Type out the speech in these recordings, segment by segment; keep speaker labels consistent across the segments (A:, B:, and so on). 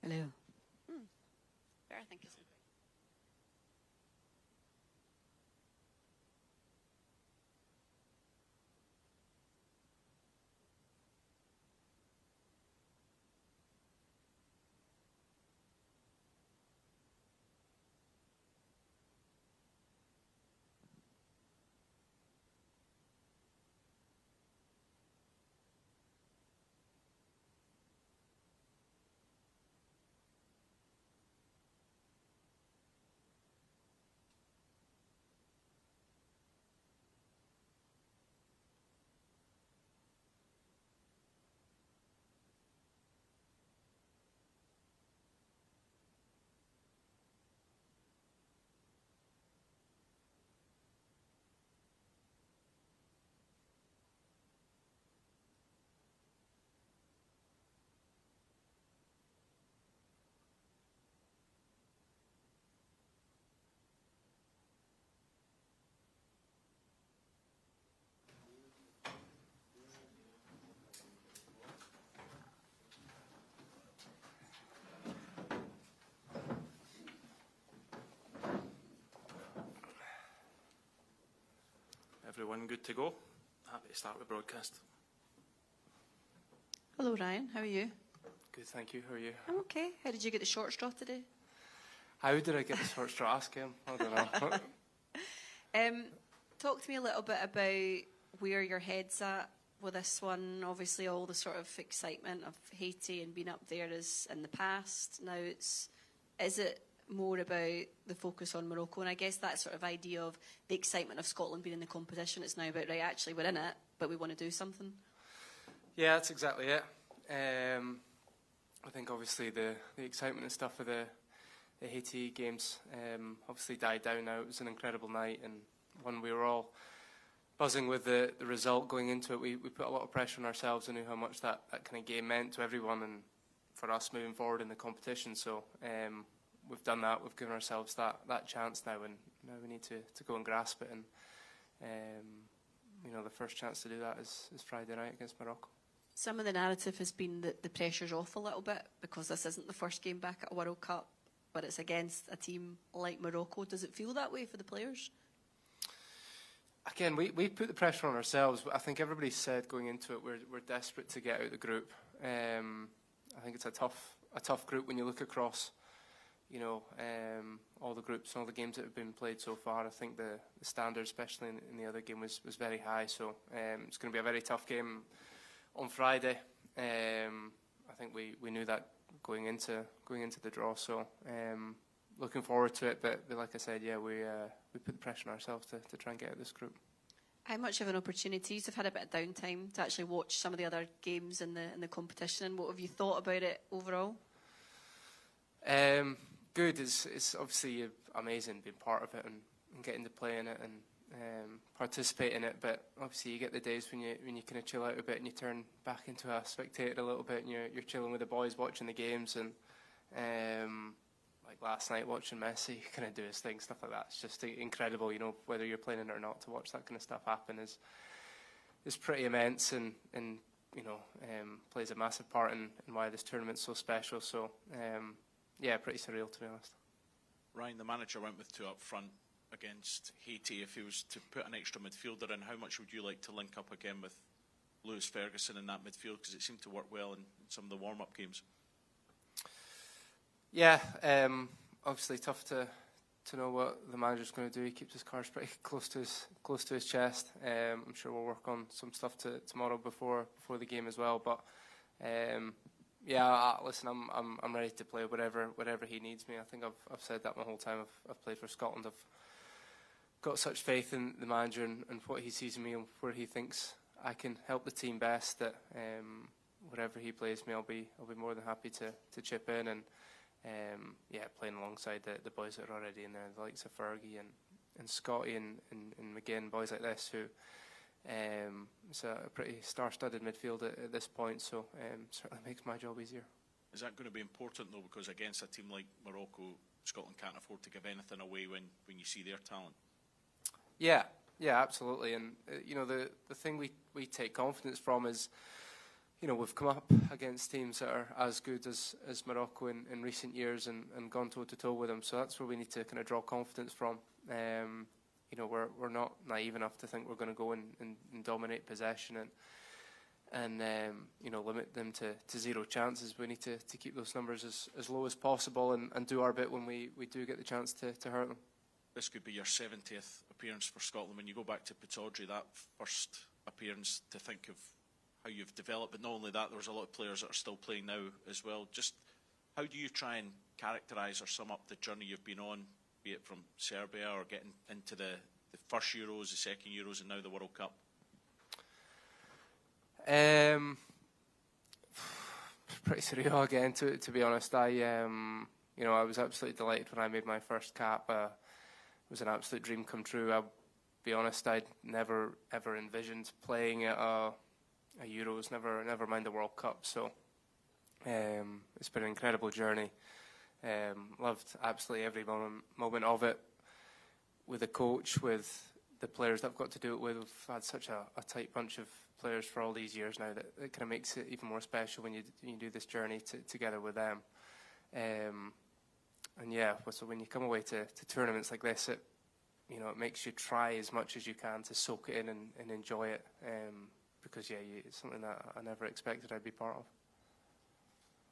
A: Hello. Fair, thank you.
B: Everyone good to go? Happy to start with broadcast.
A: Hello, Ryan. How are you?
B: Good, thank you. How are you?
A: I'm okay. How did you get the short straw today?
B: How did I get the short straw? Ask him. I don't know.
A: Talk to me a little bit about where your head's at with this one. Obviously, all the sort of excitement of Haiti and being up there is in the past. Now, is it more about the focus on Morocco? And I guess that sort of idea of the excitement of Scotland being in the competition, it's now about, right, actually we're in it, but we want to do something.
B: Yeah, that's exactly it. I think obviously the excitement and stuff of the Haiti games obviously died down now. It was an incredible night and one we were all buzzing with the result going into it. We put a lot of pressure on ourselves and knew how much that kind of game meant to everyone and for us moving forward in the competition. So we've done that. We've given ourselves that chance now, and now we need to go and grasp it. And the first chance to do that is Friday night against Morocco.
A: Some of the narrative has been that the pressure's off a little bit because this isn't the first game back at a World Cup, but it's against a team like Morocco. Does it feel that way for the players?
B: Again, we put the pressure on ourselves. I think everybody said going into it we're desperate to get out of the group. I think it's a tough group when you look across, all the groups and all the games that have been played so far. I think the standard, especially in the other game, was very high. So it's going to be a very tough game on Friday. I think we knew that going into the draw. So looking forward to it. But like I said, yeah, we put the pressure on ourselves to try and get out of this group.
A: How much of an opportunity? You've had a bit of downtime to actually watch some of the other games in the competition. And what have you thought about it overall?
B: Good. It's obviously amazing being part of it and getting to play in it and participate in it. But obviously you get the days when you kind of chill out a bit and you turn back into a spectator a little bit and you're chilling with the boys watching the games and like last night watching Messi kind of do his thing, stuff like that. It's just incredible, whether you're playing it or not, to watch that kind of stuff happen is pretty immense and plays a massive part in why this tournament's so special. So yeah, pretty surreal, to be honest.
C: Ryan, the manager went with two up front against Haiti. If he was to put an extra midfielder in, how much would you like to link up again with Lewis Ferguson in that midfield? Because it seemed to work well in some of the warm-up games.
B: Yeah, obviously tough to know what the manager's going to do. He keeps his cards pretty close to his chest. I'm sure we'll work on some stuff tomorrow before the game as well. But yeah, listen, I'm ready to play whatever he needs me. I think I've said that my whole time I've played for Scotland. I've got such faith in the manager and what he sees in me and where he thinks I can help the team best. That whatever he plays me, I'll be more than happy to chip in and playing alongside the boys that are already in there, the likes of Fergie and Scotty and McGinn, boys like this who. It's a pretty star-studded midfield at this point, so certainly makes my job easier.
C: Is that going to be important though, because against a team like Morocco, Scotland can't afford to give anything away when you see their talent? Yeah,
B: absolutely. And the thing we take confidence from is we've come up against teams that are as good as Morocco in recent years and gone toe-to-toe with them. So that's where we need to kind of draw confidence from. We're not naive enough to think we're going to go and dominate possession and limit them to zero chances. We need to keep those numbers as low as possible and do our bit when we do get the chance to hurt them.
C: This could be your 70th appearance for Scotland. When you go back to Pittodrie, that first appearance, to think of how you've developed, but not only that, there's a lot of players that are still playing now as well. Just how do you try and characterise or sum up the journey you've been on, be it from Serbia or getting into the first Euros, the second Euros, and now the World Cup?
B: Pretty surreal again, to be honest. I was absolutely delighted when I made my first cap. It was an absolute dream come true. I'll be honest, I'd never ever envisioned playing at a Euros, never mind the World Cup. So it's been an incredible journey. Loved absolutely every moment of it. With the coach, with the players that I've got to do it with, we've had such a tight bunch of players for all these years now that it kind of makes it even more special when you do this journey together with them. And yeah, so when you come away to tournaments like this, it makes you try as much as you can to soak it in and enjoy it. Because it's something that I never expected I'd be part of.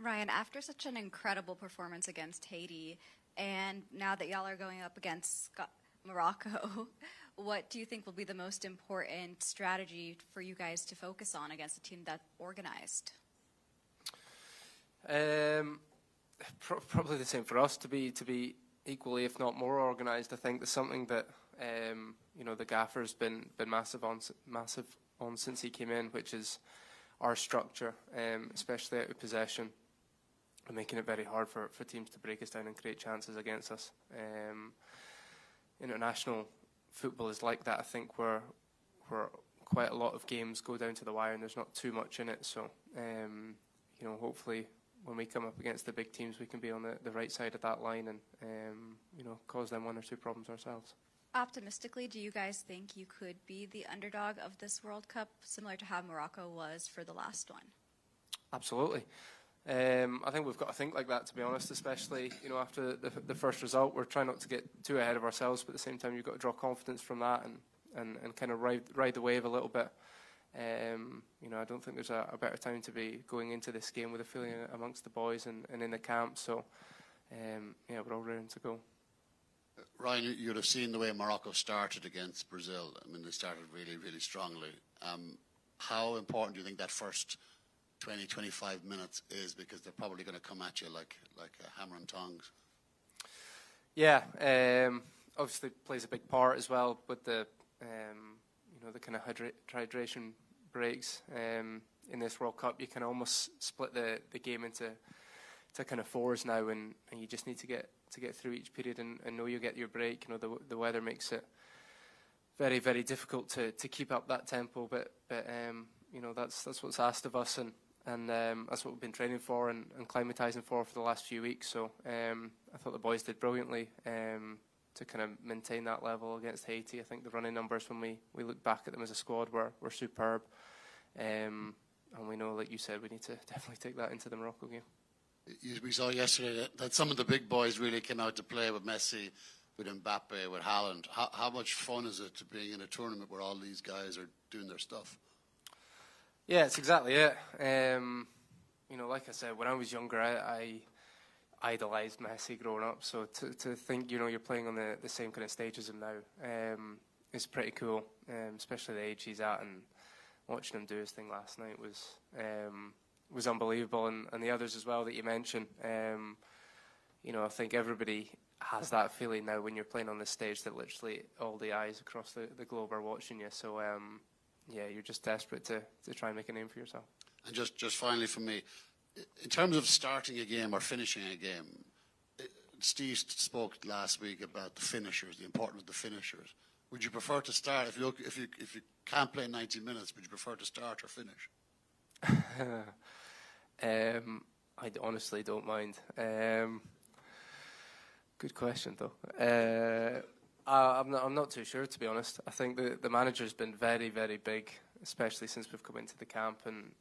D: Ryan, after such an incredible performance against Haiti, and now that y'all are going up against Morocco, what do you think will be the most important strategy for you guys to focus on against a team that's organized?
B: Probably the same for us, to be equally, if not more, organised. I think there's something that the gaffer's been massive on since he came in, which is our structure, especially out of possession, and making it very hard for teams to break us down and create chances against us. International football is like that. I think where quite a lot of games go down to the wire and there's not too much in it. So hopefully when we come up against the big teams, we can be on the right side of that line and cause them one or two problems ourselves.
D: Optimistically, do you guys think you could be the underdog of this World Cup, similar to how Morocco was for the last one?
B: Absolutely. I think we've got to think like that, to be honest, especially after the first result. We're trying not to get too ahead of ourselves, but at the same time you've got to draw confidence from that and kind of ride the wave a little bit. I don't think there's a better time to be going into this game with a feeling amongst the boys and in the camp. So, we're all ready to go.
E: Ryan, you'd have seen the way Morocco started against Brazil. I mean, they started really, really strongly. How important do you think that first 20, 25 minutes is? Because they're probably going to come at you like a hammer and tongs.
B: Yeah, obviously plays a big part as well with the the kind of hydration breaks in this World Cup. You can almost split the game into kind of fours now, and you just need to get through each period and know you get your break. The weather makes it very, very difficult to keep up that tempo, but that's what's asked of us, and that's what we've been training for and acclimatising for the last few weeks. So I thought the boys did brilliantly to kind of maintain that level against Haiti. I think the running numbers when we look back at them as a squad were superb, and we know, like you said, we need to definitely take that into the Morocco game.
E: We saw yesterday that some of the big boys really came out to play with Messi, with Mbappe, with Haaland. How much fun is it being in a tournament where all these guys are doing their stuff?
B: Yeah, it's exactly it. Like I said, when I was younger, I idolised Messi growing up. So to think, you're playing on the same kind of stage as him now, is pretty cool, especially the age he's at, and watching him do his thing last night was unbelievable, and the others as well that you mentioned. I think everybody has that feeling now when you're playing on this stage that literally all the eyes across the globe are watching you. So you're just desperate to try and make a name for yourself.
E: And just finally from me, in terms of starting a game or finishing a game, Steve spoke last week about the finishers, the importance of the finishers. Would you prefer to start, if you can't play 90 minutes, would you prefer to start or finish?
B: I honestly don't mind. Good question, though. I'm not too sure, to be honest. I think the manager's been very, very big, especially since we've come into the camp, and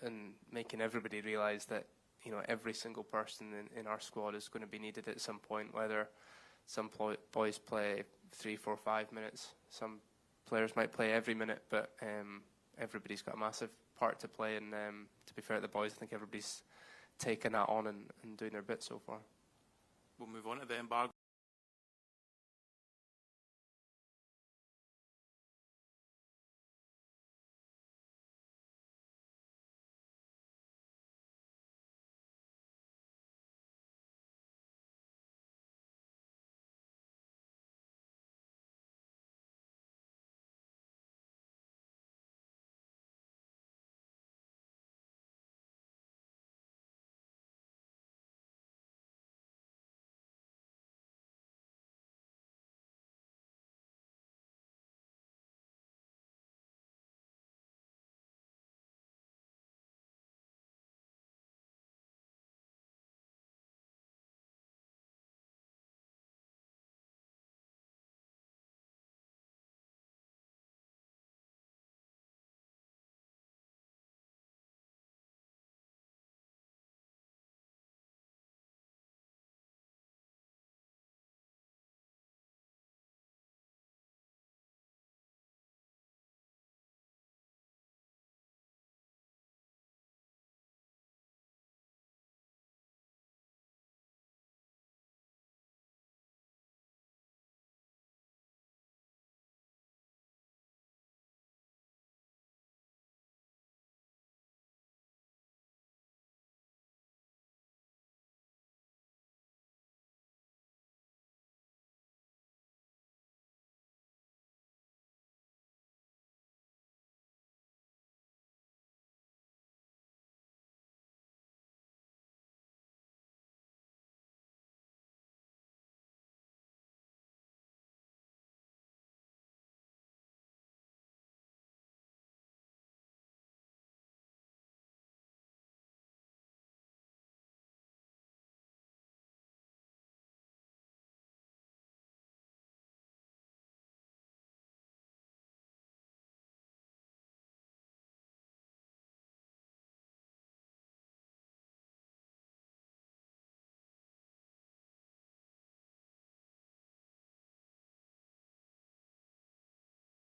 B: and making everybody realise that, you know, every single person in our squad is going to be needed at some point, whether some boys play 3, 4, 5 minutes. Some players might play every minute, but everybody's got a massive part to play. And to be fair to the boys, I think everybody's taken that on and doing their bit so far.
F: We'll move on to the embargo.